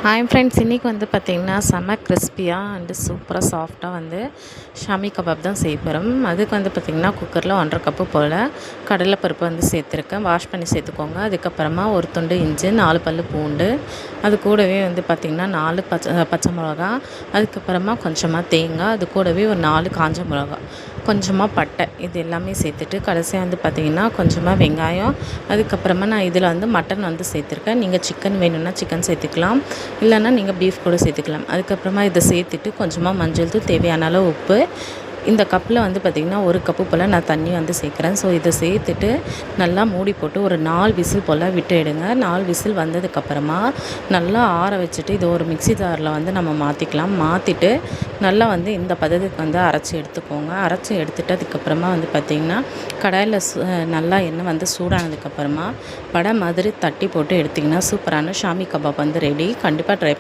Hi friends, இன்றைக்கி வந்து பார்த்திங்கன்னா செம்ம கிறிஸ்பியாக அண்டு சூப்பராக சாஃப்டாக வந்து ஷாமி கபாப் தான் செய்ய போகிறோம். அதுக்கு வந்து பார்த்திங்கன்னா குக்கரில் 1.5 கப்பு போல் கடலைப்பருப்பு வந்து சேர்த்துருக்கேன். வாஷ் பண்ணி சேர்த்துக்கோங்க. அதுக்கப்புறமா ஒரு துண்டு இஞ்சி, 4 பல் பூண்டு, அது கூடவே வந்து பார்த்திங்கன்னா 4 பச்சை மிளகா, அதுக்கப்புறமா கொஞ்சமாக தேங்காய், அது கூடவே ஒரு 4 காஞ்ச மிளகா, கொஞ்சமாக பட்டை, இது எல்லாமே சேர்த்துட்டு கடைசியாக வந்து பார்த்திங்கன்னா கொஞ்சமாக வெங்காயம், அதுக்கப்புறமா நான் இதில் வந்து மட்டன் வந்து சேர்த்துருக்கேன். நீங்கள் சிக்கன் வேணும்னா சிக்கன் சேர்த்துக்கலாம், இல்லைன்னா நீங்கள் பீஃப் கூட சேர்த்துக்கலாம். அதுக்கப்புறமா இதை சேர்த்துட்டு கொஞ்சமாக மஞ்சள் தூள், தேவையான அளவு உப்பு. இந்த கப்பில் வந்து பார்த்திங்கன்னா 1 கப்பு போல் நான் தண்ணி வந்து சேர்க்குறேன். ஸோ இதை சேர்த்துட்டு நல்லா மூடி போட்டு ஒரு 4 விசில் போல் விட்டு எடுங்க. 4 விசில் வந்ததுக்கப்புறமா நல்லா ஆற வச்சுட்டு இது ஒரு மிக்ஸி ஜாரில் வந்து நம்ம மாற்றிக்கலாம். மாற்றிட்டு நல்லா வந்து இந்த பதத்துக்கு வந்து அரைச்சி எடுத்துக்கோங்க. அரைச்சி எடுத்துட்டு அதுக்கப்புறமா வந்து பார்த்திங்கன்னா கடாயில் நல்லா எண்ணெய் வந்து சூடானதுக்கப்புறமா வடை மாதிரி தட்டி போட்டு எடுத்திங்கன்னா சூப்பரான ஷாமி கபாப் வந்து ரெடி. கண்டிப்பாக ட்ரை